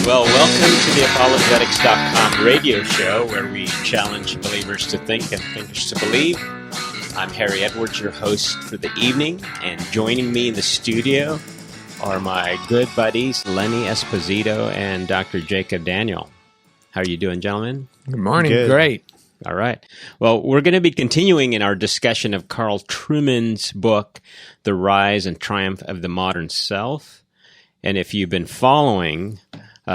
Well, welcome to the Apologetics.com radio show, where we challenge believers to think and thinkers to believe. I'm Harry Edwards, your host for the evening, and joining me in the studio are my good buddies, Lenny Esposito and Dr. Jacob Daniel. How are you doing, gentlemen? Good morning. Good. Great. All right. Well, we're going to be continuing in our discussion of Carl Trueman's book, The Rise and Triumph of the Modern Self. And if you've been following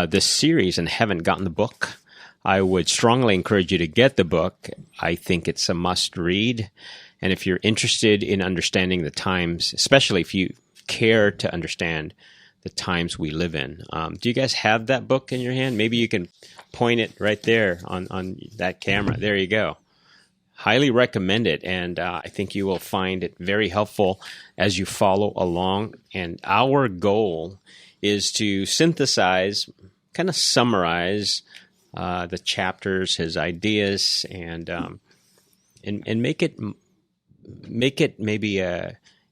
this series and haven't gotten the book, I would strongly encourage you to get the book. I think it's a must read. And if you're interested in understanding the times, especially if you care to understand the times we live in, do you guys have that book in your hand? Maybe you can point it right there on that camera. There you go. Highly recommend it. And I think you will find it very helpful as you follow along. And our goal is to synthesize, kind of summarize the chapters, his ideas, and make it maybe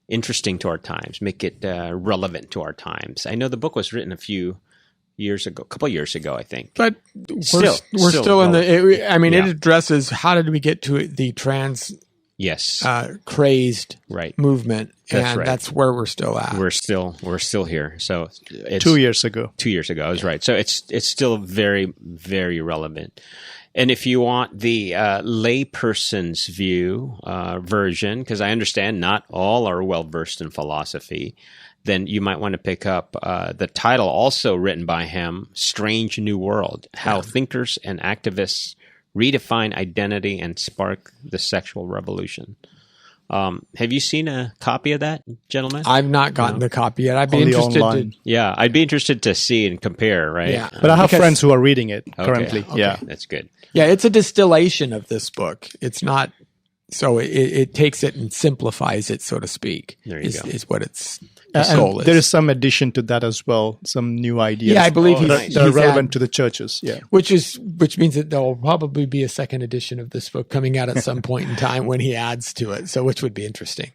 interesting to our times, make it relevant to our times. I know the book was written a couple years ago, I think. But we're still in the. It addresses how did we get to the trans. Yes. Crazed movement, That's where we're still at. We're still here. So it's 2 years ago. 2 years ago, I was right. So it's still very, very relevant. And if you want the layperson's view version, because I understand not all are well versed in philosophy, then you might want to pick up the title, also written by him, "Strange New World: How Thinkers and Activists Redefine Identity and Spark the Sexual Revolution." Have you seen a copy of that, gentlemen? I've not gotten the copy yet. I'd be interested online. I'd be interested to see and compare, right? Yeah. But I have friends who are reading it currently. Okay. Yeah, that's good. Yeah, it's a distillation of this book. It's not, so it takes it and simplifies it, so to speak. There you go. Is what its soul is. there is some addition to that as well, some new ideas. Yeah, I believe that are relevant to the churches. Yeah, which means that there will probably be a second edition of this book coming out at some point in time when he adds to it. So, which would be interesting.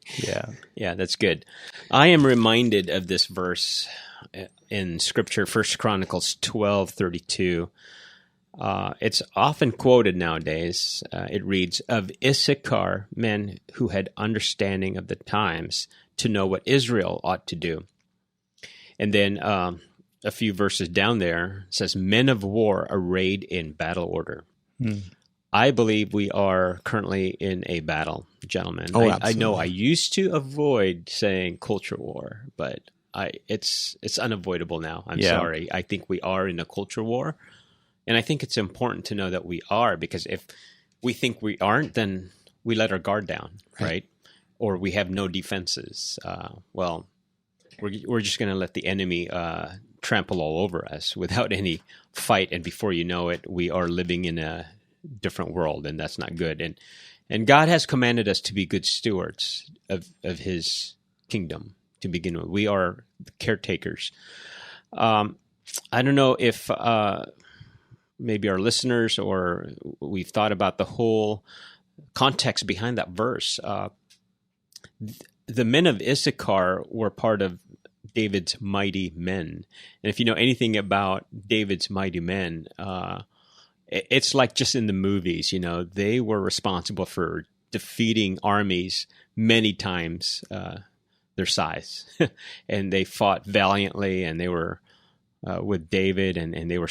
Yeah, that's good. I am reminded of this verse in Scripture, 1 Chronicles 12:32. It's often quoted nowadays. It reads, "Of Issachar, men who had understanding of the times, to know what Israel ought to do." And then a few verses down there it says, "Men of war arrayed in battle order." I believe we are currently in a battle, gentlemen. I know I used to avoid saying culture war, but it's unavoidable now. I'm sorry. I think we are in a culture war. And I think it's important to know that we are, because if we think we aren't, then we let our guard down, right? Or we have no defenses. We're just going to let the enemy trample all over us without any fight. And before you know it, we are living in a different world, and that's not good. And God has commanded us to be good stewards of His kingdom to begin with. We are the caretakers. I don't know if maybe our listeners or we've thought about the whole context behind that verse. The men of Issachar were part of David's mighty men. And if you know anything about David's mighty men, it's like just in the movies, they were responsible for defeating armies many times their size. And they fought valiantly, and they were with David, and they were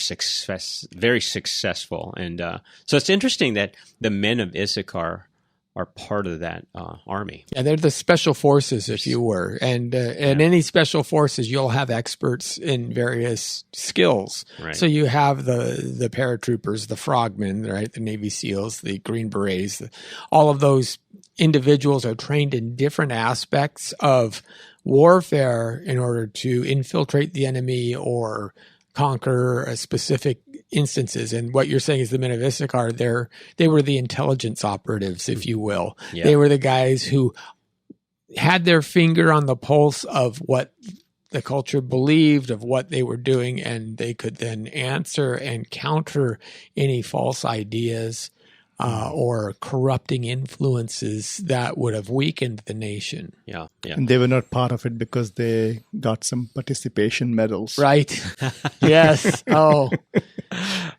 very successful. And so it's interesting that the men of Issachar are part of that army. Yeah, they're the special forces, if you were. And any special forces, you'll have experts in various skills. Right. So you have the paratroopers, the frogmen, right? The Navy SEALs, the Green Berets. All of those individuals are trained in different aspects of warfare in order to infiltrate the enemy or conquer a specific instances. And what you're saying is the men of Issachar, they were the intelligence operatives, if you will. Yeah. They were the guys who had their finger on the pulse of what the culture believed, of what they were doing, and they could then answer and counter any false ideas or corrupting influences that would have weakened the nation. Yeah. And they were not part of it because they got some participation medals. Right. Yes. Oh,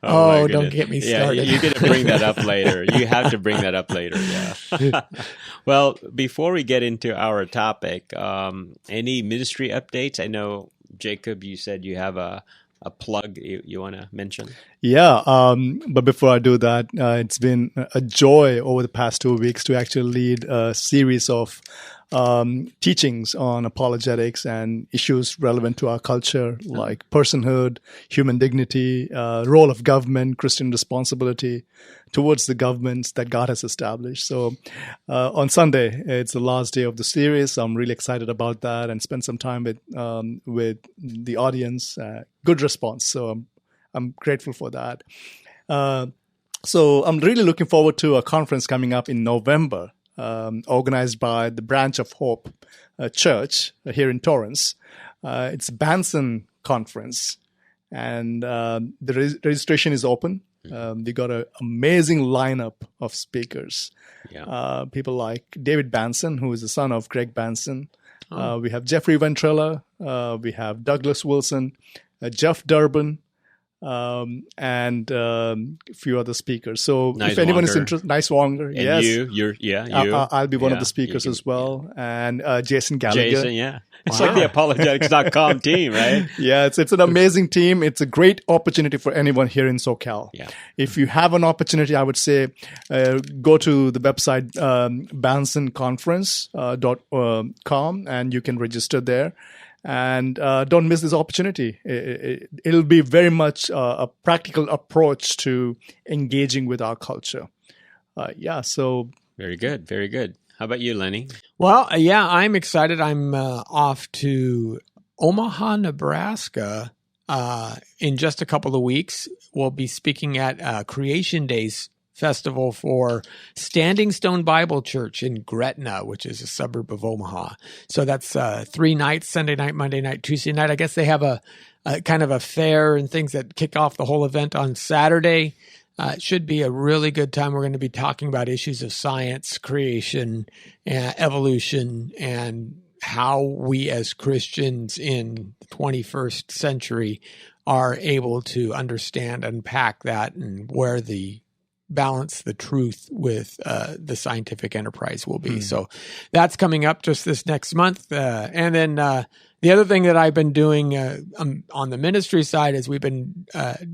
my don't goodness. get me Yeah, started. you're going to bring that up later. You have to bring that up later. Yeah. Well, before we get into our topic, any ministry updates? I know, Jacob, you said you have a plug you want to mention? Yeah, but before I do that, it's been a joy over the past 2 weeks to actually lead a series of teachings on apologetics and issues relevant to our culture, like personhood, human dignity, role of government, Christian responsibility towards the governments that God has established. So on Sunday, it's the last day of the series. I'm really excited about that and spend some time with the audience. Good response. So I'm grateful for that. So I'm really looking forward to a conference coming up in November, organized by the Branch of Hope Church here in Torrance. It's Banson Conference, and the registration is open. They got an amazing lineup of speakers. Yeah. People like David Banson, who is the son of Greg Banson. We have Jeffrey Ventrella. We have Douglas Wilson, Jeff Durbin, and a few other speakers. So if anyone is interested, Nice Wonger, and yes. you. I'll be one of the speakers as well. And Jason Gallagher. Jason, yeah. It's like the apologetics.com team, right? Yeah, it's an amazing team. It's a great opportunity for anyone here in SoCal. Yeah. If you have an opportunity, I would say go to the website bansonconference.com and you can register there. And don't miss this opportunity. It'll be very much a practical approach to engaging with our culture. So. Very good. Very good. How about you, Lenny? Well, yeah, I'm excited. I'm off to Omaha, Nebraska in just a couple of weeks. We'll be speaking at Creation Days Festival for Standing Stone Bible Church in Gretna, which is a suburb of Omaha. So that's 3 nights, Sunday night, Monday night, Tuesday night. I guess they have a kind of a fair and things that kick off the whole event on Saturday. It should be a really good time. We're going to be talking about issues of science, creation, evolution, and how we as Christians in the 21st century are able to understand, unpack that, and where the balance the truth with the scientific enterprise will be. So that's coming up just this next month. And then the other thing that I've been doing on the ministry side is we've been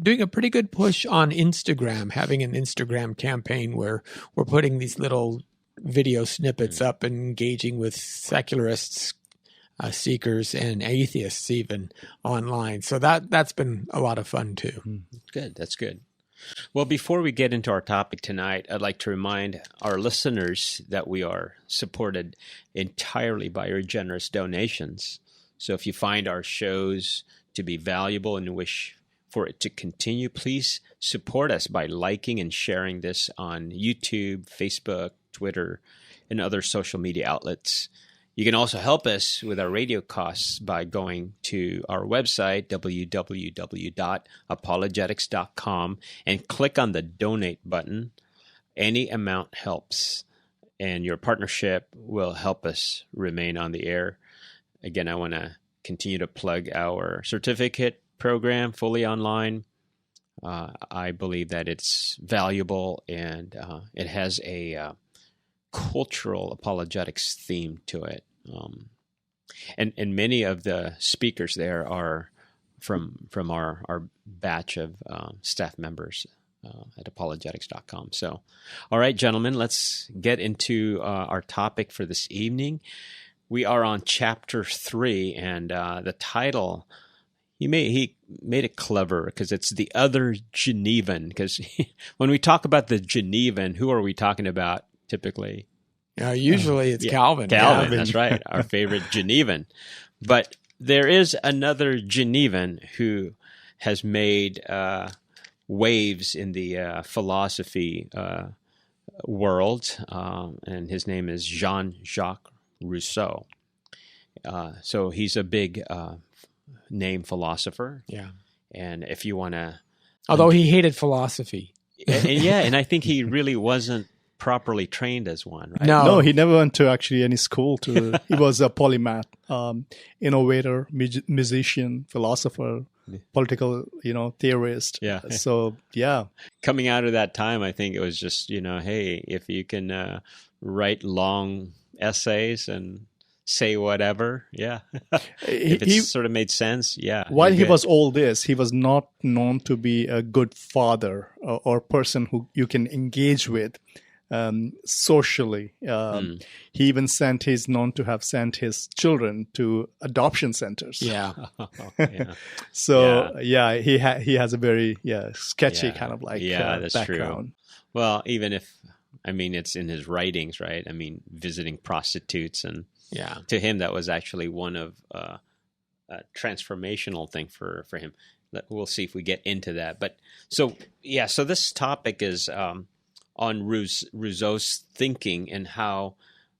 doing a pretty good push on Instagram, having an Instagram campaign where we're putting these little video snippets up and engaging with secularists, seekers, and atheists even online. So that's been a lot of fun too. Good. That's good. Well, before we get into our topic tonight, I'd like to remind our listeners that we are supported entirely by your generous donations. So if you find our shows to be valuable and wish for it to continue, please support us by liking and sharing this on YouTube, Facebook, Twitter, and other social media outlets. You can also help us with our radio costs by going to our website, www.apologetics.com, and click on the donate button. Any amount helps, and your partnership will help us remain on the air. Again, I want to continue to plug our certificate program fully online. I believe that it's valuable, and it has a cultural apologetics theme to it. And many of the speakers there are from our batch of staff members at apologetics.com. So, all right, gentlemen, let's get into our topic for this evening. We are on chapter 3, and the title, he made it clever because it's the Other Genevan. Because when we talk about the Genevan, who are we talking about typically? Usually it's Calvin. Calvin, that's right, our favorite Genevan. But there is another Genevan who has made waves in the philosophy world, and his name is Jean-Jacques Rousseau. So he's a big name philosopher. Yeah. And if you want to... Although he hated philosophy. and I think he really wasn't properly trained as one, right? No, he never went to actually any school. He was a polymath, innovator, musician, philosopher, political, theorist. Yeah. So, yeah. Coming out of that time, I think it was just, hey, if you can write long essays and say whatever, yeah. If it sort of made sense, yeah. While he was all this, he was not known to be a good father or person who you can engage with socially. He even he's known to have sent his children to adoption centers. Yeah. So he has a very sketchy kind of like that's background. True. Well, even if it's in his writings, right? Visiting prostitutes, and to him that was actually one of a transformational thing for him. We'll see if we get into that. But so this topic is on Rousseau's thinking and how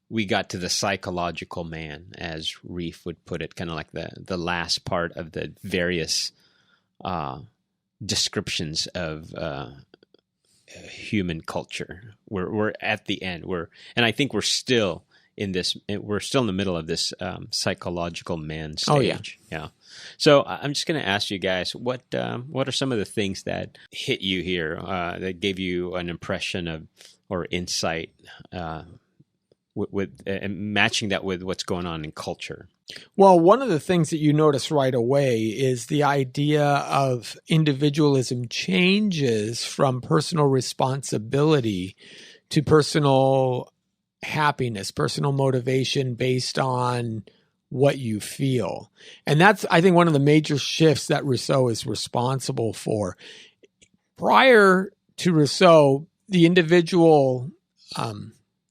we got to the psychological man, as Reef would put it, kind of like the last part of the various descriptions of human culture. We're at the end. And I think we're still in this. We're still in the middle of this psychological man stage. Oh yeah. So I'm just going to ask you guys, what are some of the things that hit you here, that gave you an impression of or insight, with matching that with what's going on in culture? Well, one of the things that you notice right away is the idea of individualism changes from personal responsibility to personal happiness, personal motivation based on what you feel. And that's, I think, one of the major shifts that Rousseau is responsible for. Prior to Rousseau, the individual,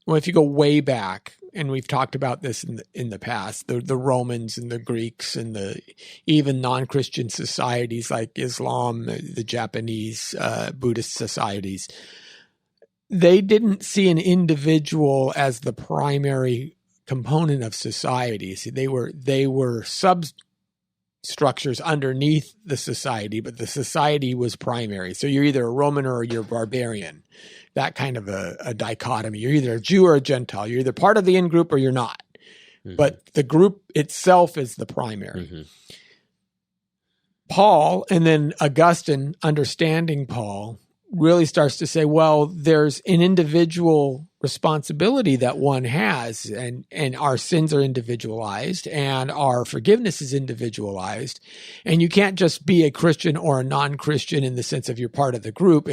if you go way back, and we've talked about this in the past, the Romans and the Greeks and even non-Christian societies like Islam, the Japanese Buddhist societies, they didn't see an individual as the primary component of society. See, they were substructures underneath the society, but the society was primary. So you're either a Roman or you're a barbarian. That kind of a dichotomy. You're either a Jew or a Gentile. You're either part of the in-group or you're not. Mm-hmm. But the group itself is the primary. Mm-hmm. Paul, and then Augustine, understanding Paul, really starts to say, well, there's an individual responsibility that one has, and our sins are individualized and our forgiveness is individualized. And you can't just be a Christian or a non-Christian in the sense of you're part of the group.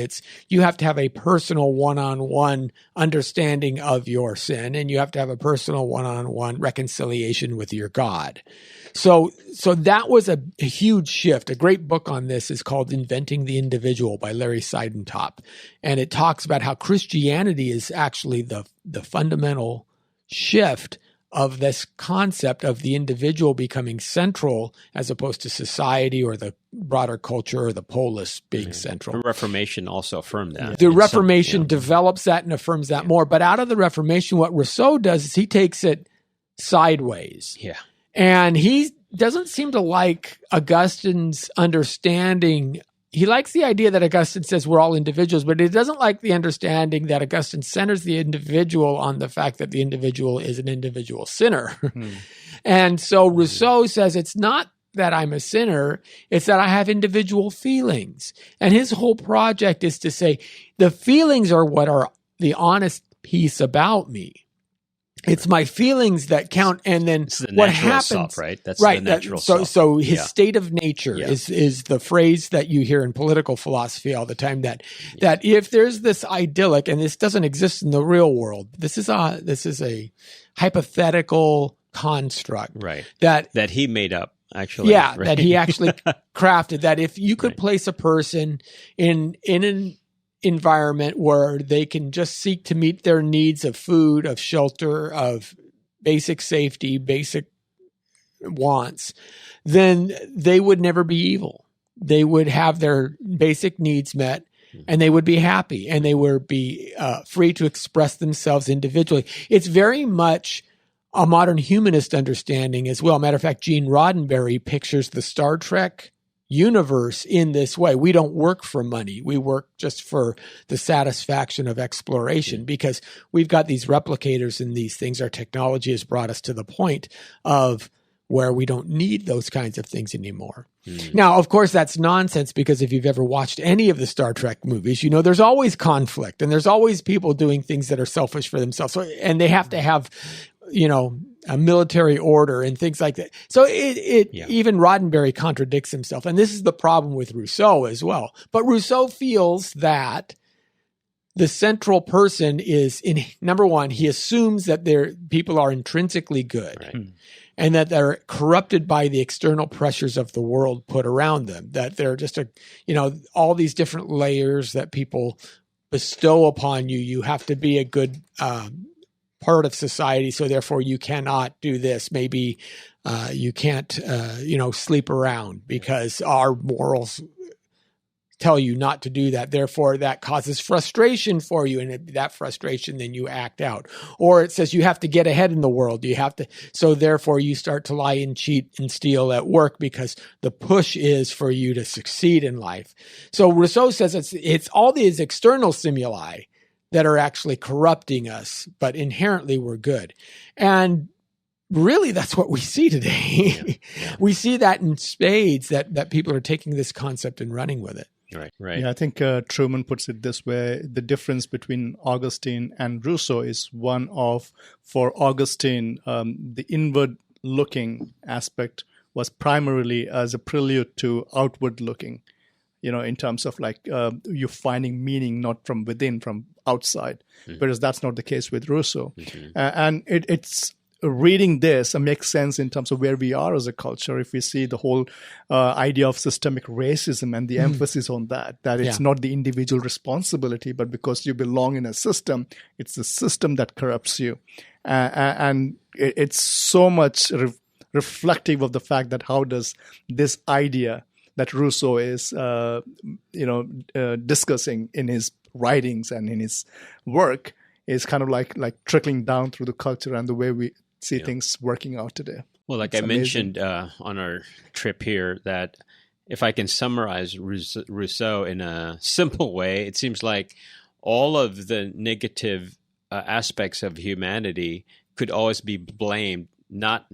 You have to have a personal one-on-one understanding of your sin, and you have to have a personal one-on-one reconciliation with your God. So that was a huge shift. A great book on this is called Inventing the Individual by Larry Seidentop. And it talks about how Christianity is actually the fundamental shift of this concept of the individual becoming central as opposed to society or the broader culture or the polis being central. The Reformation also affirmed that. The Reformation develops that and affirms that more. But out of the Reformation, what Rousseau does is he takes it sideways. Yeah. And he doesn't seem to like Augustine's understanding. He likes the idea that Augustine says we're all individuals, but he doesn't like the understanding that Augustine centers the individual on the fact that the individual is an individual sinner. And so Rousseau says it's not that I'm a sinner, it's that I have individual feelings. And his whole project is to say the feelings are what are the honest piece about me. It's my feelings that count, and then what happens, self, right? That's right. The natural self. So his state of nature is the phrase that you hear in political philosophy all the time. That if there's this idyllic, and this doesn't exist in the real world, this is a hypothetical construct, right? That he made up, actually. Yeah, right? that he actually crafted. That if you could place a person in an environment where they can just seek to meet their needs of food, of shelter, of basic safety, basic wants, then they would never be evil. They would have their basic needs met, and they would be happy, and they would be free to express themselves individually. It's very much a modern humanist understanding as well. Matter of fact, Gene Roddenberry pictures the Star Trek universe in this way. We don't work for money. We work just for the satisfaction of exploration because we've got these replicators and these things. Our technology has brought us to the point of where we don't need those kinds of things anymore. Now, of course, that's nonsense because if you've ever watched any of the Star Trek movies, you know, there's always conflict and there's always people doing things that are selfish for themselves. So, and they have to have, you know, a military order and things like that. So even Roddenberry contradicts himself. And this is the problem with Rousseau as well. But Rousseau feels that the central person is number one, he assumes that people are intrinsically good. Right. And that they're corrupted by the external pressures of the world put around them, that they're just all these different layers that people bestow upon you. You have to be a good part of society. So therefore you cannot do this. Maybe you can't, sleep around because our morals tell you not to do that. Therefore, that causes frustration for you. And that frustration, then you act out. Or it says you have to get ahead in the world. So therefore you start to lie and cheat and steal at work because the push is for you to succeed in life. So Rousseau says it's all these external stimuli that are actually corrupting us, but inherently we're good. And really, that's what we see today. We see that in spades, that people are taking this concept and running with it. Right. Yeah, I think Trueman puts it this way. The difference between Augustine and Rousseau is one of, for Augustine, the inward-looking aspect was primarily as a prelude to outward-looking, in terms of you finding meaning not from within, from outside, whereas that's not the case with Rousseau. And it's reading this makes sense in terms of where we are as a culture. If we see the whole idea of systemic racism and the emphasis on that it's not the individual responsibility, but because you belong in a system, it's the system that corrupts you. And it's so much reflective of the fact that how does this idea that Rousseau is, discussing in his writings and in his work is kind of like trickling down through the culture and the way we see things working out today. Well, like it's mentioned on our trip here, that if I can summarize Rousseau in a simple way, it seems like all of the negative aspects of humanity could always be blamed, not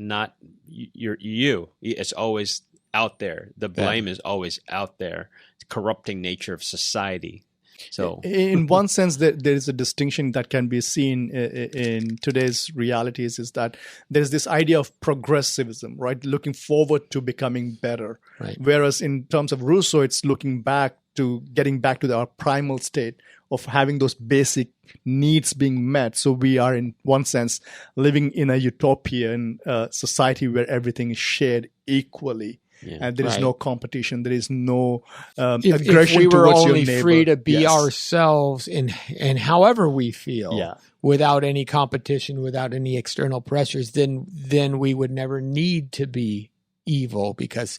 you. It's always out there. The blame is always out there. It's corrupting nature of society. So, in one sense, there is a distinction that can be seen in today's realities, is that there's this idea of progressivism, right? Looking forward to becoming better. Right. Whereas in terms of Rousseau, it's looking back to getting back to our primal state of having those basic needs being met. So we are, in one sense, living in a utopian society where everything is shared equally. Yeah, and there is no competition. There is no aggression towards your neighbor. If we were only free to be ourselves and however we feel, without any competition, without any external pressures, then we would never need to be evil because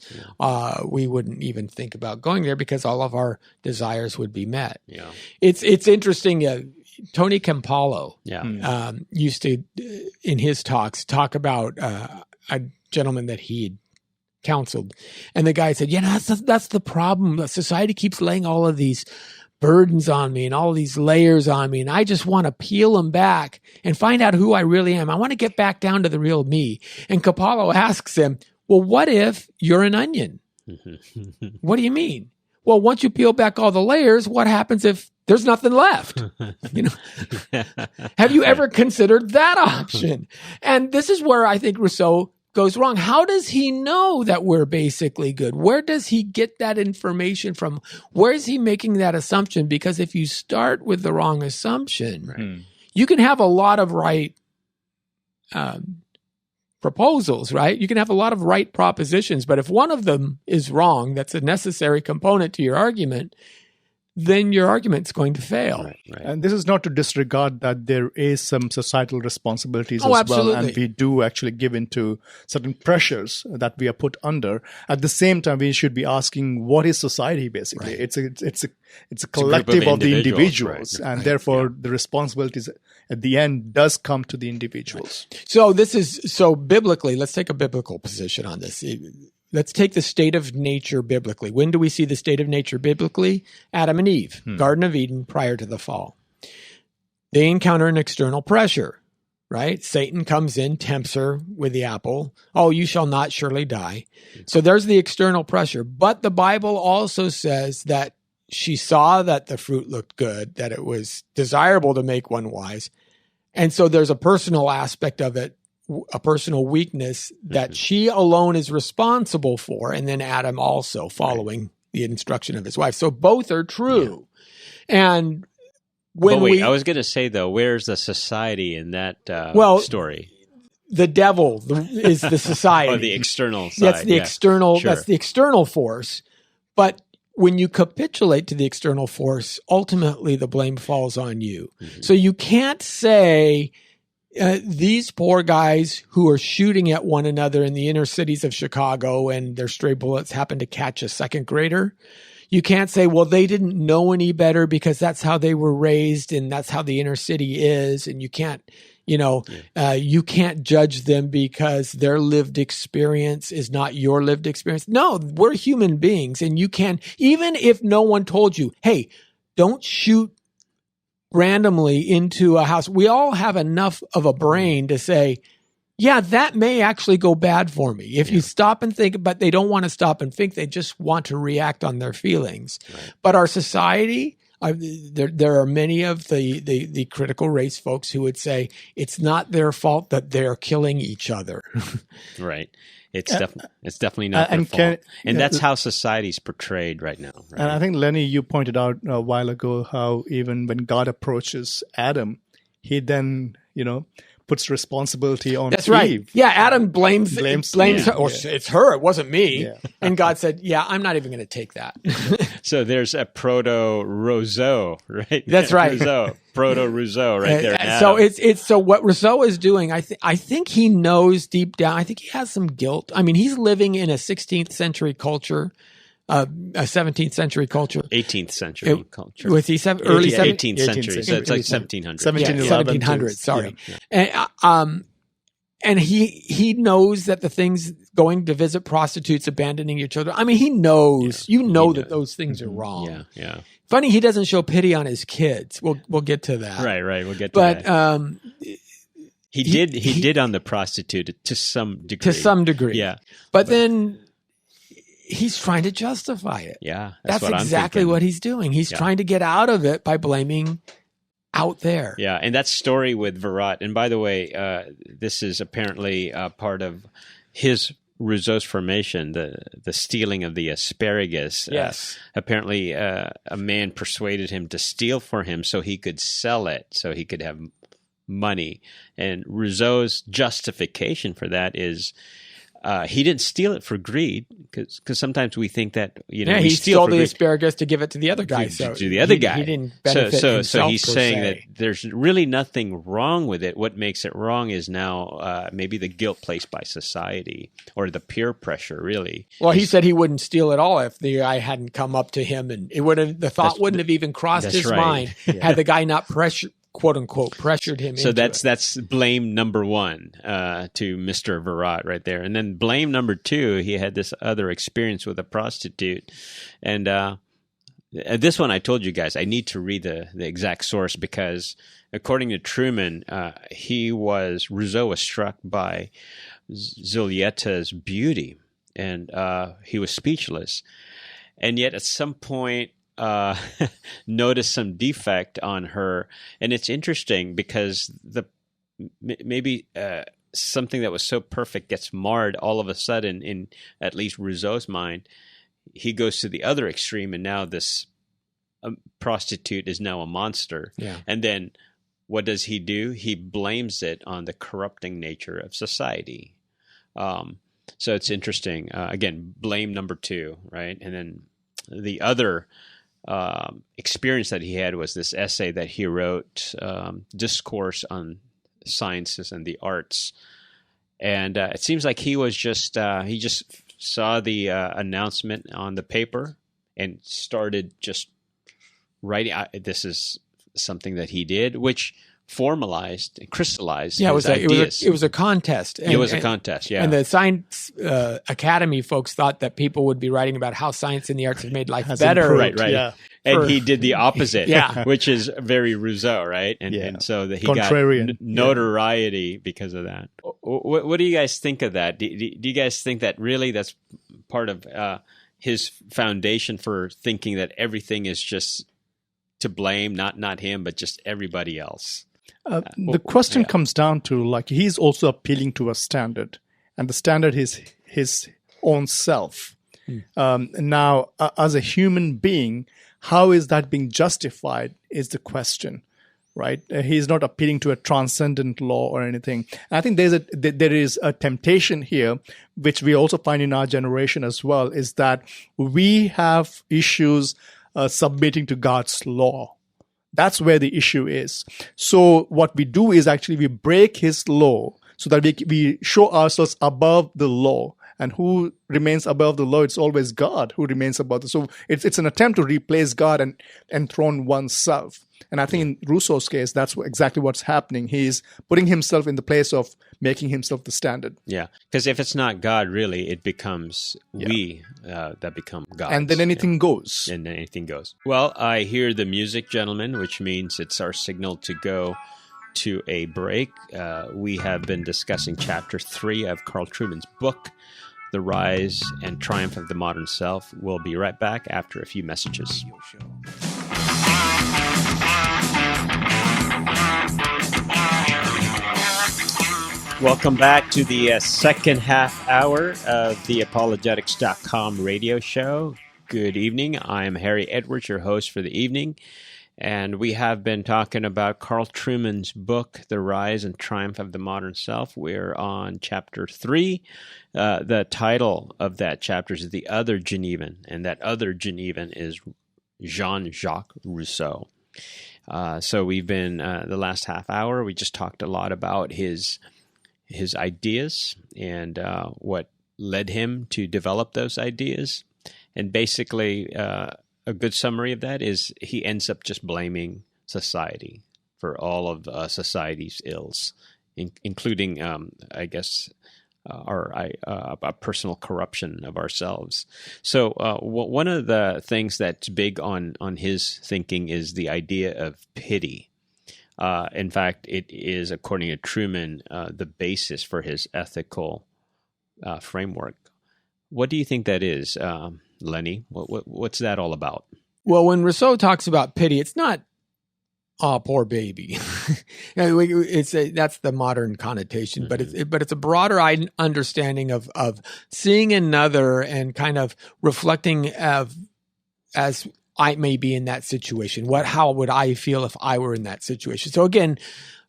we wouldn't even think about going there because all of our desires would be met. Yeah, it's interesting. Tony Campolo used to, in his talks, talk about a gentleman that he'd counseled. And the guy said, that's the problem. Society keeps laying all of these burdens on me and all these layers on me. And I just want to peel them back and find out who I really am. I want to get back down to the real me. And Capallo asks him, well, what if you're an onion? What do you mean? Well, once you peel back all the layers, what happens if there's nothing left? Have you ever considered that option? And this is where I think Rousseau goes wrong. How does he know that we're basically good? Where does he get that information from? Where is he making that assumption? Because if you start with the wrong assumption, you can have a lot of right proposals, right? You can have a lot of right propositions, but if one of them is wrong, that's a necessary component to your argument, then your argument's going to fail. Right. And this is not to disregard that there is some societal responsibilities as absolutely. well, and we do actually give into certain pressures that we are put under. At the same time, we should be asking, what is society basically? Right. It's a collective of the individuals, and therefore the responsibilities at the end does come to the individuals. Right. So biblically, let's take a biblical position on this. let's take the state of nature biblically. When do we see the state of nature biblically? Adam and Eve, Garden of Eden, prior to the fall. They encounter an external pressure, right? Satan comes in, tempts her with the apple. Oh, you shall not surely die. So there's the external pressure. But the Bible also says that she saw that the fruit looked good, that it was desirable to make one wise. And so there's a personal aspect of it, a personal weakness that she alone is responsible for. And then Adam also following the instruction of his wife. So both are true. Yeah. And when I was going to say, though, where's the society in that story? The devil is the society. Or the external side. That's the external. Sure. That's the external force. But when you capitulate to the external force, ultimately the blame falls on you. So you can't say these poor guys who are shooting at one another in the inner cities of Chicago and their stray bullets happen to catch a second grader. You can't say, well, they didn't know any better because that's how they were raised and that's how the inner city is. And you can't, you can't judge them because their lived experience is not your lived experience. No, we're human beings. And you can, even if no one told you, hey, don't shoot randomly into a house. We all have enough of a brain to say, yeah, that may actually go bad for me. If you stop and think, but they don't want to stop and think, they just want to react on their feelings. Right. But our society, there are many of the critical race folks who would say it's not their fault that they're killing each other. Right. It's definitely not their fault. And that's how society's portrayed right now. Right? And I think, Lenny, you pointed out a while ago how even when God approaches Adam, he then, puts responsibility on That's Eve. Right. Yeah, Adam blames her. Or it's her. It wasn't me. Yeah. And God said, yeah, I'm not even going to take that. So there's a proto-Rousseau, right? That's right. Proto-Rousseau right there. So what Rousseau is doing, I think he knows deep down, I think he has some guilt. I mean, he's living in a 16th century culture. A 17th century culture. 18th century culture. Was he early 18th century? So it's like 1700. 1700s, sorry. Yeah. And he knows that the things going to visit prostitutes, abandoning your children. I mean, he knows, that those things are wrong. Yeah. Funny, he doesn't show pity on his kids. We'll get to that. Right. We'll get to that. But, he did on the prostitute to some degree. Yeah. But then he's trying to justify it. Yeah. That's exactly what he's doing. He's trying to get out of it by blaming out there. Yeah. And that story with Virat. And by the way, this is apparently part of his Rousseau's formation, the stealing of the asparagus. Yes. Apparently, a man persuaded him to steal for him so he could sell it, so he could have money. And Rousseau's justification for that is he didn't steal it for greed, because sometimes we think that he stole the asparagus to give it to the other guy. To the other guy, he didn't benefit himself. So he's saying that there's really nothing wrong with it. What makes it wrong is now maybe the guilt placed by society or the peer pressure. Really. Well, he said he wouldn't steal at all if the guy hadn't come up to him, and the thought wouldn't have even crossed his mind had the guy not quote unquote pressured him. So that's blame number one to Mr. Virat right there. And then blame number two, he had this other experience with a prostitute. And this one I told you guys, I need to read the exact source, because according to Trueman, Rousseau was struck by Zulietta's beauty, and he was speechless. And yet at some point, notice some defect on her. And it's interesting because maybe something that was so perfect gets marred all of a sudden in at least Rousseau's mind. He goes to the other extreme, and now this prostitute is now a monster. Yeah. And then what does he do? He blames it on the corrupting nature of society. So it's interesting. Again, blame number two, right? And then the other experience that he had was this essay that he wrote, Discourse on Sciences and the Arts. And it seems like he was he just saw the announcement on the paper and started just writing. This is something that he did, which formalized and crystallized Yeah, his ideas. it was a contest. It was a contest, yeah. And the Science Academy folks thought that people would be writing about how science and the arts have made life better. Right. Yeah. And he did the opposite, Yeah. which is very Rousseau, right? And so that he Contrarian. got notoriety because of that. What do you guys think of that? Do you guys think that really that's part of his foundation for thinking that everything is just to blame, not him, but just everybody else? The question comes down to, like, he's also appealing to a standard, and the standard is his own self. Now, as a human being, how is that being justified is the question, right? He's not appealing to a transcendent law or anything. And I think there is a temptation here, which we also find in our generation as well, is that we have issues submitting to God's law. That's where the issue is. So what we do is actually we break his law so that we show ourselves above the law. And who remains above the law? It's always God who remains above the. So it's an attempt to replace God and enthrone oneself. And I think in Rousseau's case, that's exactly what's happening. He's putting himself in the place of making himself the standard. Yeah, because if it's not God, really, it becomes we that become God. And then anything goes. And then anything goes. Well, I hear the music, gentlemen, which means it's our signal to go to a break. We have been discussing Chapter 3 of Carl Trueman's book, The Rise and Triumph of the Modern Self. We'll be right back after a few messages. Welcome back to the second half hour of the Apologetics.com radio show. Good evening. I'm Harry Edwards, your host for the evening. And we have been talking about Carl Trueman's book, The Rise and Triumph of the Modern Self. We're on Chapter 3. The title of that chapter is The Other Genevan, and that Other Genevan is Jean-Jacques Rousseau. So we've been, the last half hour, we just talked a lot about his ideas and what led him to develop those ideas. And basically, a good summary of that is he ends up just blaming society for all of society's ills, including, I guess, our personal corruption of ourselves. So one of the things that's big on his thinking is the idea of pity. In fact, it is, according to Trueman, the basis for his ethical framework. What do you think that is, Lenny? What's that all about? Well, when Rousseau talks about pity, it's not, "Oh, poor baby." That's the modern connotation, but it's a broader understanding of seeing another and kind of reflecting as I may be in that situation. How would I feel if I were in that situation? So again,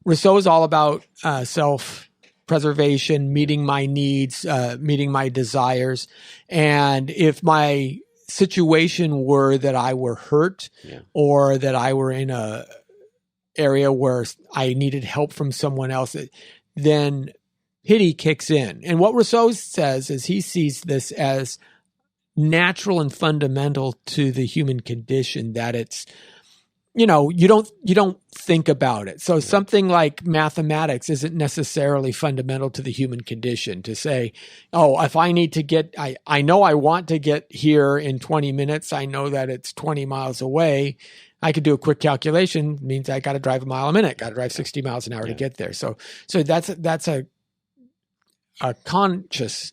Rousseau is all about self-preservation, meeting my needs, meeting my desires. And if my situation were that I were hurt or that I were in a area where I needed help from someone else, then pity kicks in. And what Rousseau says is he sees this as natural and fundamental to the human condition, that it's, you don't think about it. So something like mathematics isn't necessarily fundamental to the human condition to say, oh, if I need to I know I want to get here in 20 minutes. I know that it's 20 miles away. I could do a quick calculation. It means I got to drive a mile a minute, got to drive 60 miles an hour to get there. So that's a conscious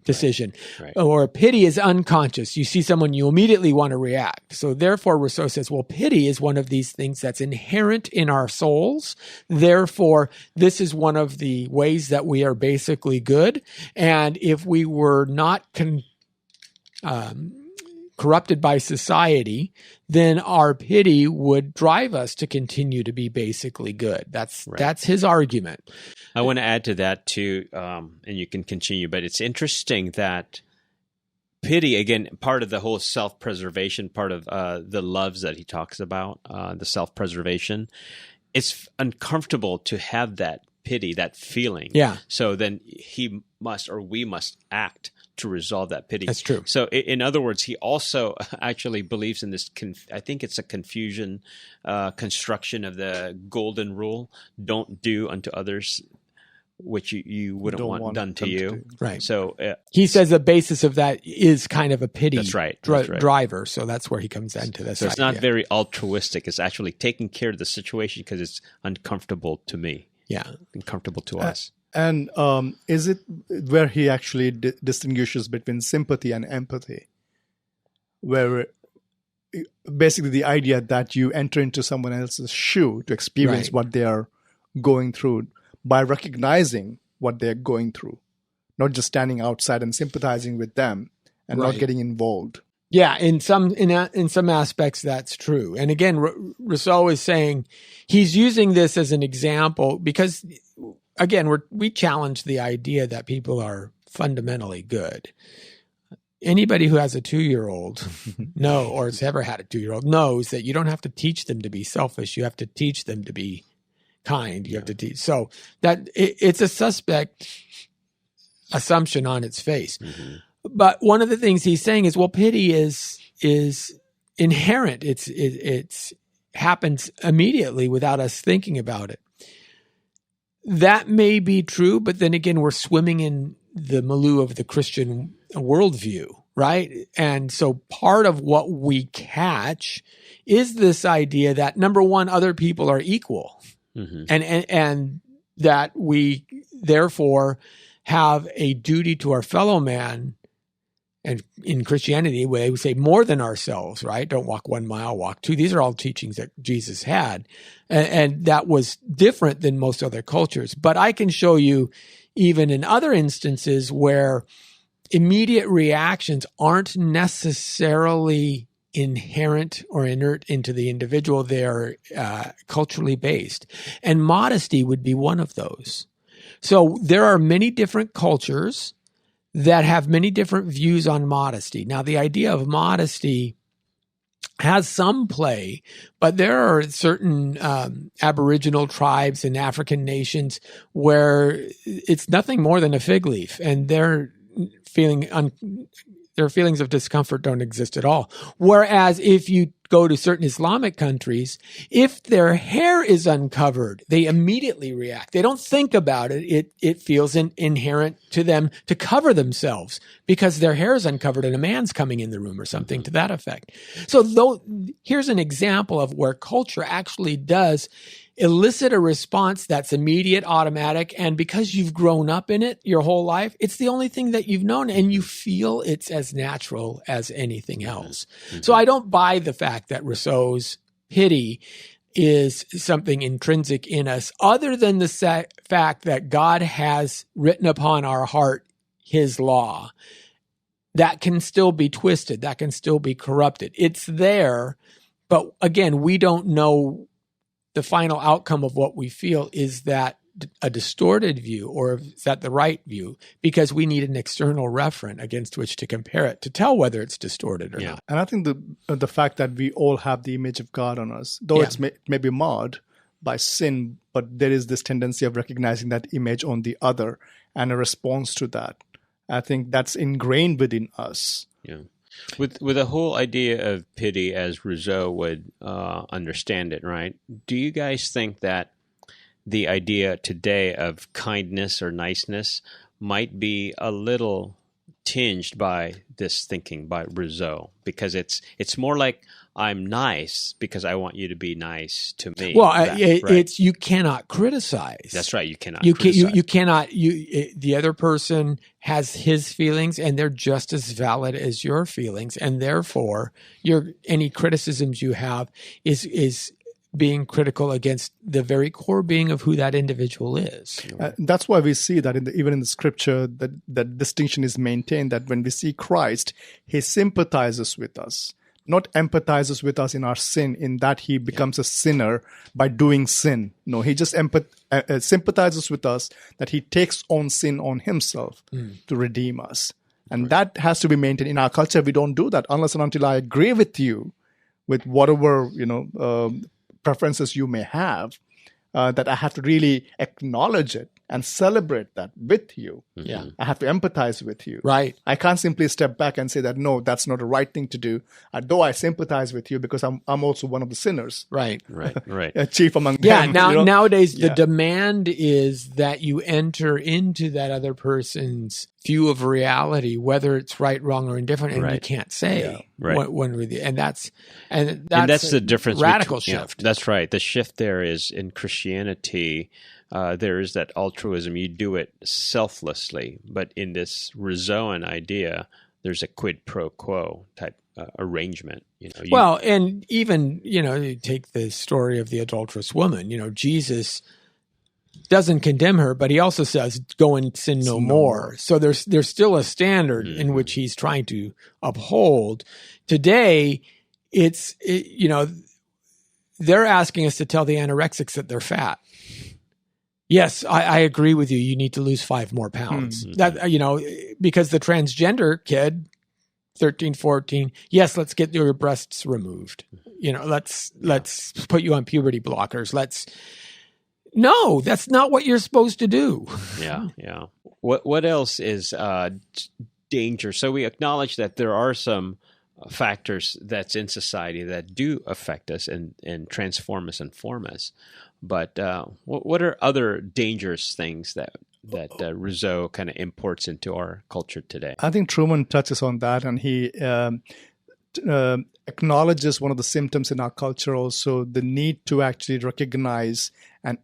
decision. Right. Or pity is unconscious. You see someone, you immediately want to react. So therefore, Rousseau says, well, pity is one of these things that's inherent in our souls. Therefore, this is one of the ways that we are basically good. And if we were not corrupted by society, then our pity would drive us to continue to be basically good. That's his argument. I want to add to that too, and you can continue, but it's interesting that pity, again, part of the whole self-preservation, part of the loves that he talks about, the self-preservation, it's uncomfortable to have that pity, that feeling. Yeah. So then he must, or we must act to resolve that pity. That's true. So in other words, he also actually believes in this, I think it's a Confucian construction of the golden rule: don't do unto others which you wouldn't want done to you. Right. So he says the basis of that is kind of a pity that's right. driver. So that's where he comes into this. So it's not very altruistic. It's actually taking care of the situation because it's uncomfortable to me. Yeah. Uncomfortable to us. And is it where he actually distinguishes between sympathy and empathy? Where basically the idea that you enter into someone else's shoe to experience what they are going through by recognizing what they're going through, not just standing outside and sympathizing with them and not getting involved. Yeah, in some aspects, that's true. And again, Rousseau is saying he's using this as an example because, again, we challenge the idea that people are fundamentally good. Anybody who has a 2-year-old or has ever had a 2-year-old knows that you don't have to teach them to be selfish. You have to teach them to be kind. You have to teach. So that it's a suspect assumption on its face. Mm-hmm. But one of the things he's saying is, well, pity is inherent. It's happens immediately without us thinking about it. That may be true, but then again, we're swimming in the milieu of the Christian worldview, right? And so part of what we catch is this idea that, number one, other people are equal, mm-hmm. and that we therefore have a duty to our fellow man. And in Christianity, they would say more than ourselves, right? Don't walk 1 mile, walk 2. These are all teachings that Jesus had. And that was different than most other cultures. But I can show you even in other instances where immediate reactions aren't necessarily inherent or inert into the individual. They're culturally based. And modesty would be one of those. So there are many different cultures that have many different views on modesty. Now, the idea of modesty has some play, but there are certain Aboriginal tribes and African nations where it's nothing more than a fig leaf, and their feelings of discomfort don't exist at all. Whereas if you go to certain Islamic countries, if their hair is uncovered, they immediately react. They don't think about it. It feels inherent to them to cover themselves because their hair is uncovered and a man's coming in the room or something to that effect. So here's an example of where culture actually does elicit a response that's immediate, automatic, and because you've grown up in it your whole life, it's the only thing that you've known, and you feel it's as natural as anything else. Mm-hmm. So I don't buy the fact that Rousseau's pity is something intrinsic in us, other than the fact that God has written upon our heart his law. That can still be twisted. That can still be corrupted. It's there, but again, we don't know the final outcome of what we feel. Is that a distorted view, or is that the right view? Because we need an external referent against which to compare it to tell whether it's distorted or not. And I think the fact that we all have the image of God on us, though it's may be marred by sin, but there is this tendency of recognizing that image on the other and a response to that. I think that's ingrained within us. Yeah. With the whole idea of pity as Rousseau would understand it, right? Do you guys think that the idea today of kindness or niceness might be a little tinged by this thinking by Rousseau? Because it's more like, I'm nice because I want you to be nice to me. Well, it's you cannot criticize. That's right. You cannot. Criticize. You cannot. The other person has his feelings, and they're just as valid as your feelings, and therefore, any criticisms you have is being critical against the very core being of who that individual is. That's why we see that even in the scripture, that distinction is maintained. That when we see Christ, he sympathizes with us. Not empathizes with us in our sin, in that he becomes a sinner by doing sin. No, he just sympathizes with us, that he takes on sin on himself to redeem us. And that has to be maintained. In our culture, we don't do that unless and until I agree with you with whatever preferences you may have. that I have to really acknowledge it and celebrate that with you. Yeah. I have to empathize with you. Right. I can't simply step back and say that, no, that's not the right thing to do. Though I sympathize with you because I'm also one of the sinners. Right. Right. Chief among Yeah. them. Nowadays, the demand is that you enter into that other person's view of reality, whether it's right, wrong, or indifferent, and you can't say when with you. And that's the difference. Radical shift. That's right. The shift there is in Christianity. There is that altruism. You do it selflessly, but in this Rousseauan idea, there's a quid pro quo type arrangement. And even you take the story of the adulterous woman. Jesus doesn't condemn her, but he also says, "Go and sin no more." So there's still a standard in which he's trying to uphold. Today, they're asking us to tell the anorexics that they're fat. Yes, I agree with you. You need to lose 5 more pounds. That because the transgender kid, 13, 14, yes, let's get your breasts removed. Let's put you on puberty blockers. No, that's not what you're supposed to do. Yeah. What else is danger? So we acknowledge that there are some factors that's in society that do affect us and transform us and form us. But what are other dangerous things that Rousseau kind of imports into our culture today? I think Trueman touches on that, and he acknowledges one of the symptoms in our culture also, the need to actually recognize and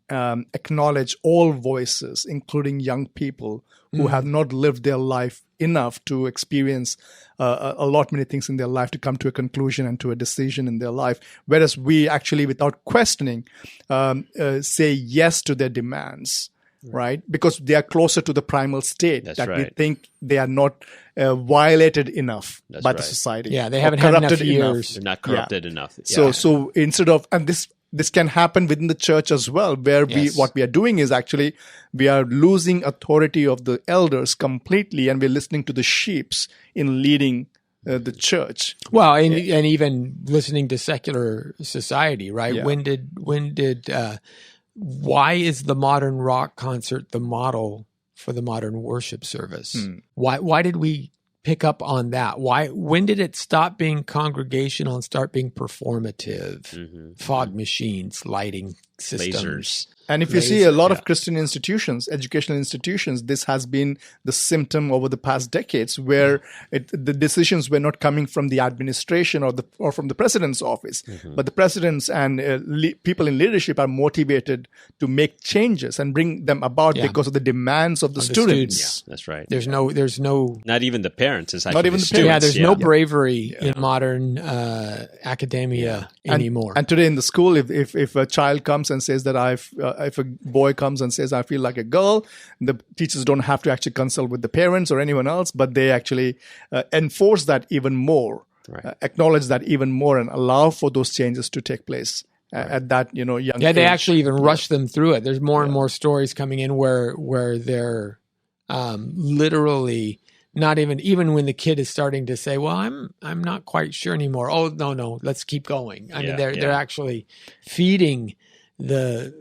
acknowledge all voices, including young people who have not lived their life enough to experience many things in their life, to come to a conclusion and to a decision in their life. Whereas we actually, without questioning, say yes to their demands, right? Because they are closer to the primal state we think they are not violated enough by the society. Yeah, they haven't had enough years. They're not corrupted enough. So instead of, and this can happen within the church as well, where what we are doing is actually we are losing authority of the elders completely, and we're listening to the sheeps in leading the church. Well, and even listening to secular society, right? Yeah. Why is the modern rock concert the model for the modern worship service? Why did we pick up on that? When did it stop being congregational and start being performative? Fog machines, lighting systems. Lasers. And if you see a lot of Christian institutions, educational institutions, this has been the symptom over the past decades, where the decisions were not coming from the administration or from the president's office, but the presidents and people in leadership are motivated to make changes and bring them about because of the demands of the students. Yeah, that's right. There's no not even the parents. It's actually not even the the parents. students. there's no bravery in modern academia anymore. And today in the school, if a child comes and says that if a boy comes and says, I feel like a girl, the teachers don't have to actually consult with the parents or anyone else, but they actually enforce that even more, acknowledge that even more, and allow for those changes to take place at that young age. Yeah, they actually even rush them through it. There's more and more stories coming in where they're literally not even when the kid is starting to say, well, I'm not quite sure anymore. Oh, no, let's keep going. I mean, they're actually feeding the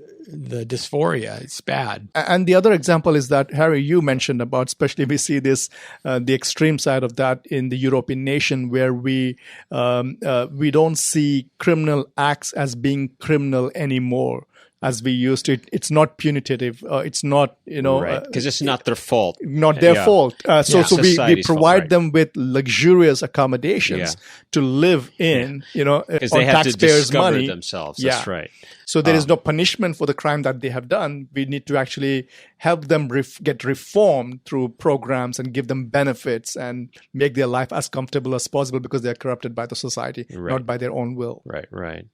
dysphoria. It's bad. And the other example is that, Harry, you mentioned about, especially we see this, the extreme side of that in the European nation, where we don't see criminal acts as being criminal anymore as we used to. It's not punitive. It's not, because it's not their fault. Not their fault. So we provide them with luxurious accommodations to live in, because on they have to taxpayers' discover money themselves. That's right. So there is no punishment for the crime that they have done. We need to actually help them get reformed through programs and give them benefits and make their life as comfortable as possible, because they are corrupted by the society, not by their own will. Right.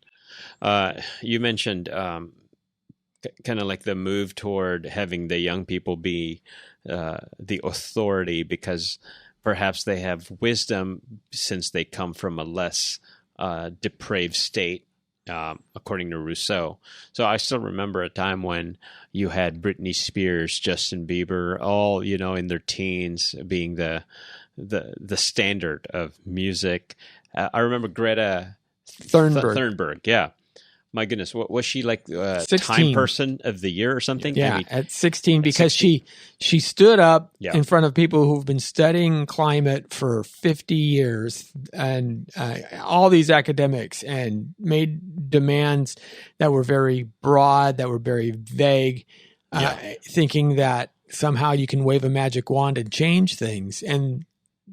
You mentioned kind of like the move toward having the young people be the authority, because perhaps they have wisdom since they come from a less depraved state. According to Rousseau. So I still remember a time when you had Britney Spears, Justin Bieber, all, in their teens being the standard of music. I remember Greta Thunberg. My goodness, what was she like? 16. Time person of the year or something? Yeah, I mean, at 16, because 16. she stood up Yeah. in front of people who've been studying climate for 50 years and all these academics, and made demands that were very broad, that were very vague, thinking that somehow you can wave a magic wand and change things. And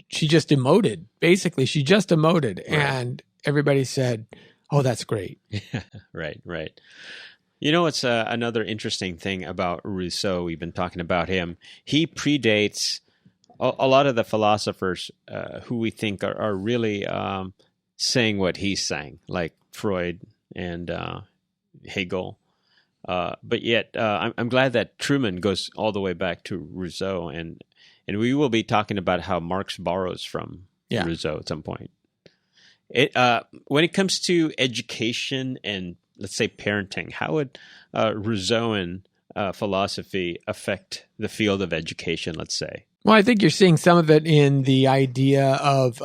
she just emoted. Basically, she just emoted. Right. And everybody said, oh, that's great. Right. You know, it's another interesting thing about Rousseau. We've been talking about him. He predates a lot of the philosophers who we think are really saying what he's saying, like Freud and Hegel. But yet, I'm glad that Trueman goes all the way back to Rousseau, and we will be talking about how Marx borrows from Rousseau at some point. When it comes to education and, let's say, parenting, how would Rousseauan philosophy affect the field of education, let's say? Well, I think you're seeing some of it in the idea of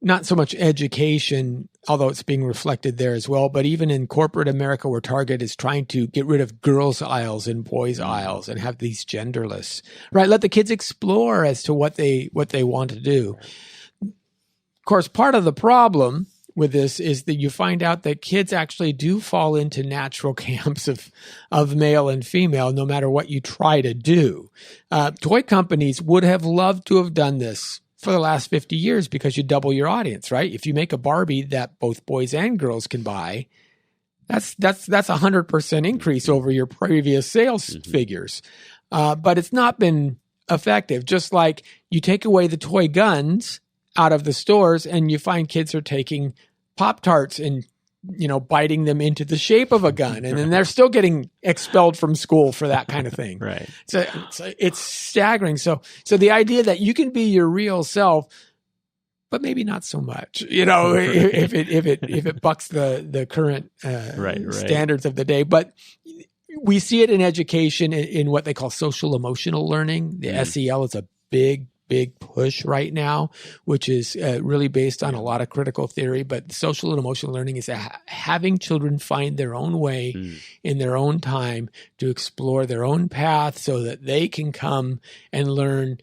not so much education, although it's being reflected there as well, but even in corporate America, where Target is trying to get rid of girls' aisles and boys' aisles and have these genderless, right? Let the kids explore as to what they want to do. Of course, part of the problem with this is that you find out that kids actually do fall into natural camps of male and female, no matter what you try to do. Toy companies would have loved to have done this for the last 50 years because you double your audience, right? If you make a Barbie that both boys and girls can buy, that's 100% increase over your previous sales figures. But it's not been effective. Just like you take away the toy guns out of the stores and you find kids are taking Pop-Tarts and, biting them into the shape of a gun. And then they're still getting expelled from school for that kind of thing. Right. So it's staggering. So the idea that you can be your real self, but maybe not so much, if it bucks the current standards of the day. But we see it in education in what they call social emotional learning. The SEL is a big push right now, which is really based on a lot of critical theory. But social and emotional learning is having children find their own way in their own time to explore their own path so that they can come and learn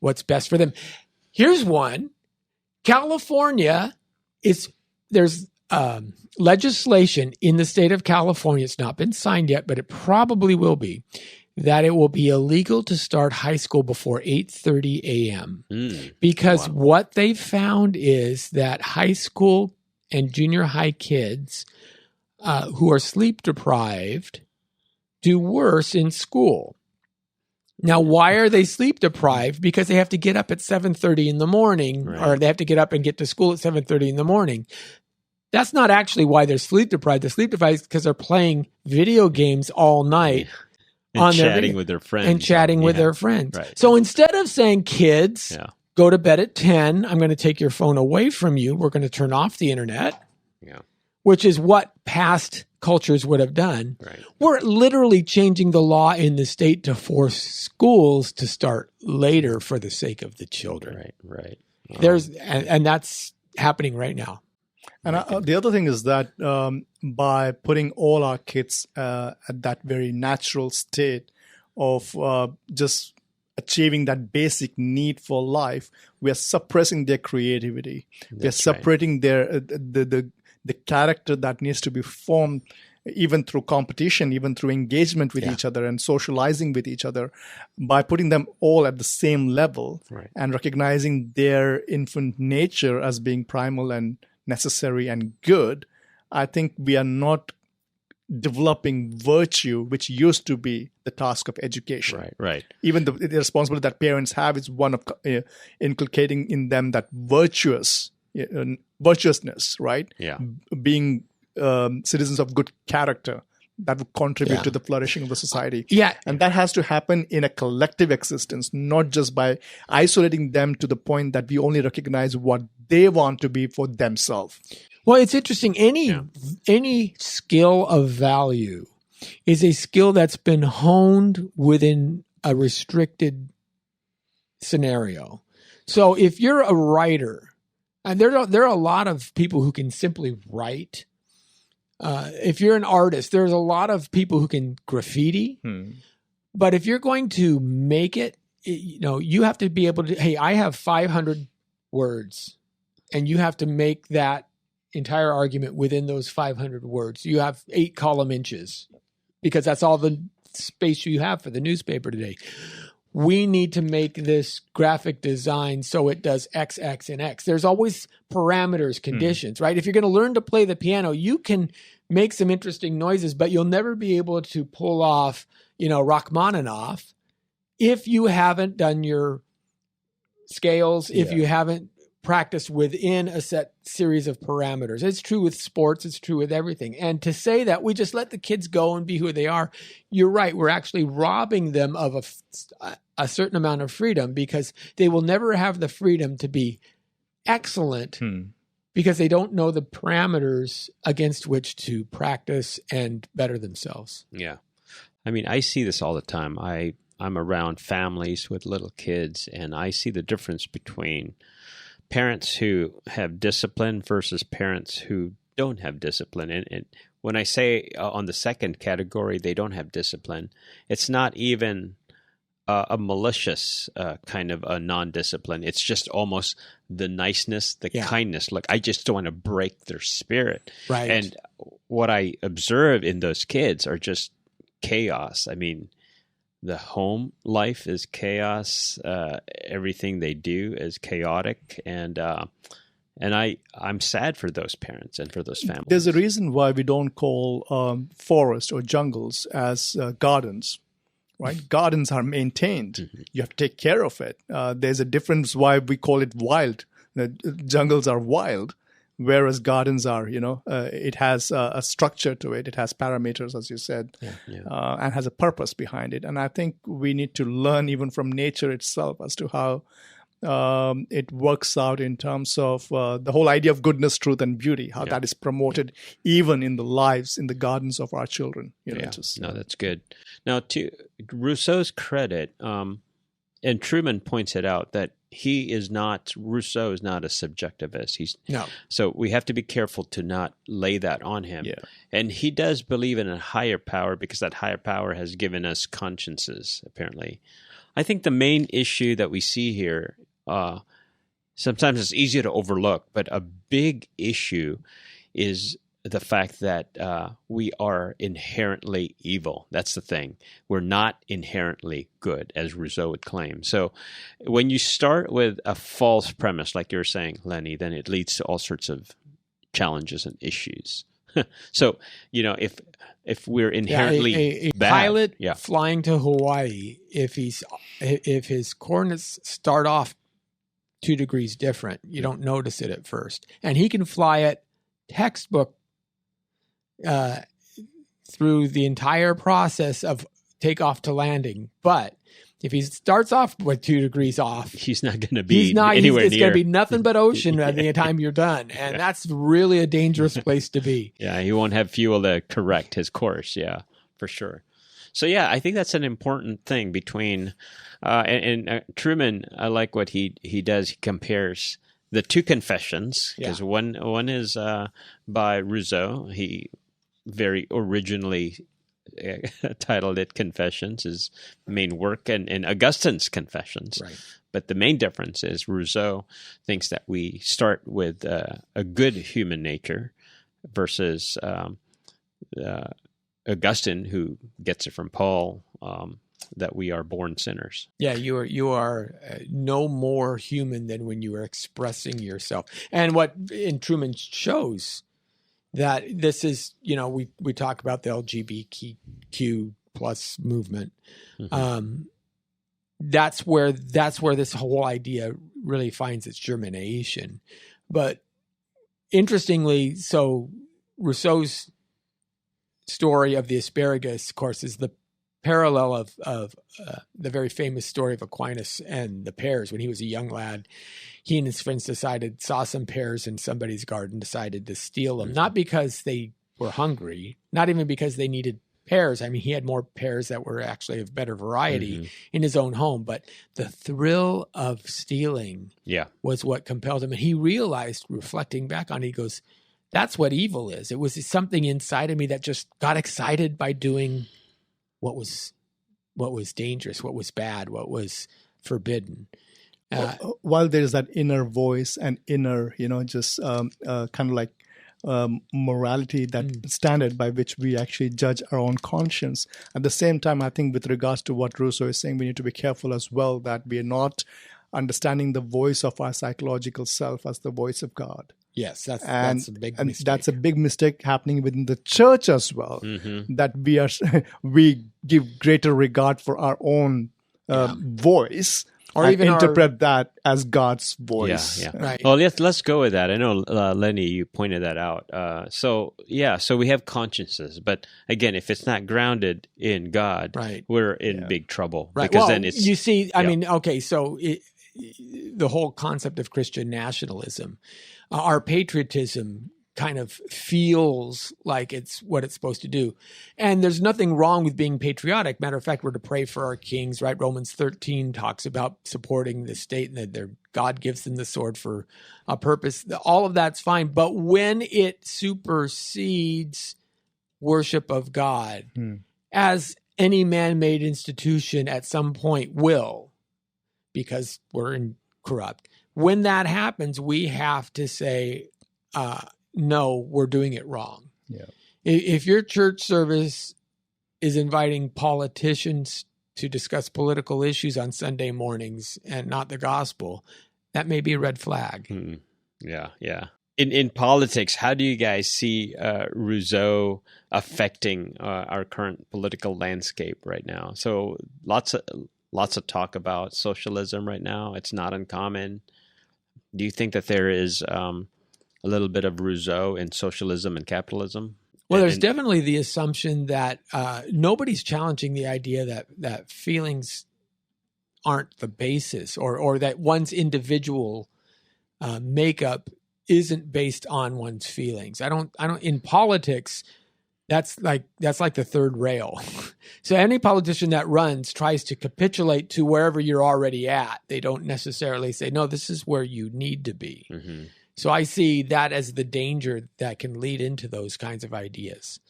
what's best for them. Here's one. California there's legislation in the state of California. It's not been signed yet, but it probably will be, that it will be illegal to start high school before 8:30 a.m. Because what they found is that high school and junior high kids who are sleep deprived do worse in school. Now, why are they sleep deprived? Because they have to get up at 7:30 in the morning, or they have to get up and get to school at 7:30 in the morning. That's not actually why they're sleep deprived. They're sleep deprived because they're playing video games all night. And chatting with their friends. Right. So instead of saying, kids, go to bed at 10, I'm going to take your phone away from you. We're going to turn off the internet, which is what past cultures would have done. Right. We're literally changing the law in the state to force schools to start later for the sake of the children. Right. And that's happening right now. And the other thing is that by putting all our kids at that very natural state of just achieving that basic need for life, we are suppressing their creativity. We are separating their the character that needs to be formed, even through competition, even through engagement with each other and socializing with each other, by putting them all at the same level and recognizing their infant nature as being primal and necessary and good. I think we are not developing virtue, which used to be the task of education. Right. Even the responsibility that parents have is one of inculcating in them that virtuousness, right? Yeah. Being citizens of good character that would contribute to the flourishing of the society. Yeah. And that has to happen in a collective existence, not just by isolating them to the point that we only recognize what they want to be for themselves. Well, it's interesting. Any skill of value is a skill that's been honed within a restricted scenario. So if you're a writer, and there are a lot of people who can simply write, If you're an artist, there's a lot of people who can graffiti, but if you're going to make it, you have to be able to, hey, I have 500 words, and you have to make that entire argument within those 500 words. You have 8 column inches because that's all the space you have for the newspaper today. We need to make this graphic design so it does X, X, and X. There's always parameters, conditions, right? If you're going to learn to play the piano, you can make some interesting noises, but you'll never be able to pull off, Rachmaninoff if you haven't done your scales, if you haven't practiced within a set series of parameters. It's true with sports. It's true with everything. And to say that we just let the kids go and be who they are, you're right. We're actually robbing them of a certain amount of freedom because they will never have the freedom to be excellent because they don't know the parameters against which to practice and better themselves. Yeah. I mean, I see this all the time. I'm around families with little kids, and I see the difference between parents who have discipline versus parents who don't have discipline. And when I say on the second category, they don't have discipline, it's not even a malicious kind of a non-discipline. It's just almost the niceness, the kindness. Look, I just don't want to break their spirit. Right. And what I observe in those kids are just chaos. I mean, the home life is chaos. Everything they do is chaotic, and I'm sad for those parents and for those families. There's a reason why we don't call forests or jungles as gardens, right? Gardens are maintained. You have to take care of it. There's a difference why we call it wild. The jungles are wild, whereas gardens are, it has a structure to it. It has parameters, as you said, and has a purpose behind it. And I think we need to learn even from nature itself as to how it works out in terms of the whole idea of goodness, truth, and beauty, how that is promoted even in the lives, in the gardens of our children. No, that's good. Now, to Rousseau's credit, and Trueman points it out, that Rousseau is not a subjectivist. So we have to be careful to not lay that on him. Yeah. And he does believe in a higher power because that higher power has given us consciences, apparently. I think the main issue that we see here, sometimes it's easy to overlook, but a big issue is the fact that we are inherently evil. That's the thing. We're not inherently good, as Rousseau would claim. So when you start with a false premise, like you're saying, Lenny, then it leads to all sorts of challenges and issues. So, if we're inherently a bad, pilot flying to Hawaii, if his coordinates start off 2 degrees different, you don't notice it at first. And he can fly it textbook through the entire process of takeoff to landing. But if he starts off with 2 degrees off, he's not going to be anywhere near. It's going to be nothing but ocean by the time you're done. And that's really a dangerous place to be. Yeah, he won't have fuel to correct his course. Yeah, for sure. So, I think that's an important thing between and Trueman. I like what he does. He compares the 2 confessions, because one is by Rousseau. He very originally titled it Confessions, his main work, and Augustine's Confessions. Right. But the main difference is Rousseau thinks that we start with a good human nature versus Augustine, who gets it from Paul, that we are born sinners. Yeah, you are no more human than when you are expressing yourself. And what in Trueman shows that this is, we talk about the LGBTQ plus movement. Mm-hmm. That's where this whole idea really finds its germination. But interestingly, so Rousseau's story of the asparagus, of course, is the parallel of the very famous story of Aquinas and the pears. When he was a young lad, he and his friends saw some pears in somebody's garden, decided to steal them, not because they were hungry, not even because they needed pears. I mean, he had more pears that were actually of better variety in his own home, but the thrill of stealing was what compelled him. And he realized, reflecting back on it, he goes, That's what evil is. It was something inside of me that just got excited by doing what was dangerous, what was bad, what was forbidden. While there is that inner voice and inner, just kind of like morality, that standard by which we actually judge our own conscience. At the same time, I think with regards to what Rousseau is saying, we need to be careful as well that we are not understanding the voice of our psychological self as the voice of God. Yes, that's a big mistake. That's a big mistake happening within the church as well. That we give greater regard for our own voice, or and even interpret that as God's voice. Yeah. Right. Well, let's go with that. I know, Lenny, you pointed that out. So we have consciences, but again, if it's not grounded in God, we're in big trouble. Right. Because then it's, you see, I mean, okay, so the whole concept of Christian nationalism, our patriotism kind of feels like it's what it's supposed to do. And there's nothing wrong with being patriotic. Matter of fact, we're to pray for our kings, right? Romans 13 talks about supporting the state and that God gives them the sword for a purpose. All of that's fine. But when it supersedes worship of God, as any man-made institution at some point will, because we're corrupt, when that happens, we have to say, no, we're doing it wrong. Yeah. If your church service is inviting politicians to discuss political issues on Sunday mornings and not the gospel, that may be a red flag. Yeah. In politics, how do you guys see Rousseau affecting our current political landscape right now? So lots of talk about socialism right now. It's not uncommon. Do you think that there is a little bit of Rousseau in socialism and capitalism? Well, there's definitely the assumption that nobody's challenging the idea that feelings aren't the basis, or that one's individual makeup isn't based on one's feelings. I don't. In politics, that's like the third rail. So any politician that runs tries to capitulate to wherever you're already at. They don't necessarily say, no, this is where you need to be. Mm-hmm. So I see that as the danger that can lead into those kinds of ideas.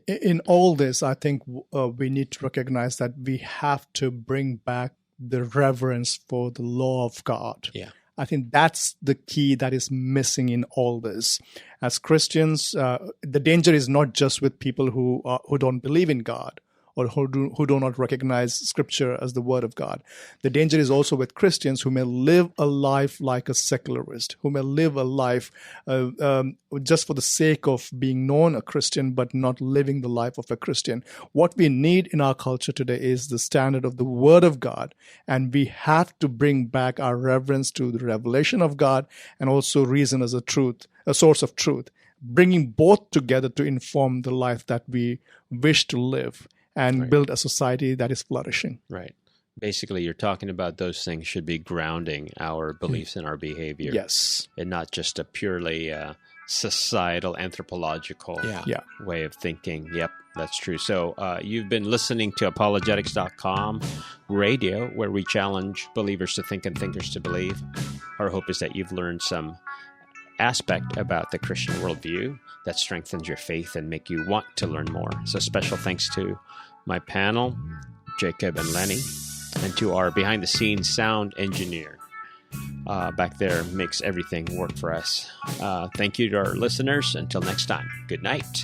In all this, I think we need to recognize that we have to bring back the reverence for the law of God. Yeah. I think that's the key that is missing in all this. As Christians, the danger is not just with people who don't believe in God, or who do not recognize Scripture as the Word of God. The danger is also with Christians who may live a life like a secularist, who may live a life just for the sake of being known a Christian, but not living the life of a Christian. What we need in our culture today is the standard of the Word of God, and we have to bring back our reverence to the revelation of God and also reason as a source of truth, bringing both together to inform the life that we wish to live and build a society that is flourishing. Right. Basically, you're talking about those things should be grounding our beliefs and our behavior. Yes. And not just a purely societal, anthropological way of thinking. Yep, that's true. So you've been listening to apologetics.com radio, where we challenge believers to think and thinkers to believe. Our hope is that you've learned some aspect about the Christian worldview that strengthens your faith and make you want to learn more. So special thanks to my panel, Jacob and Lenny, and to our behind-the-scenes sound engineer back there, makes everything work for us. Thank you to our listeners. Until next time, good night.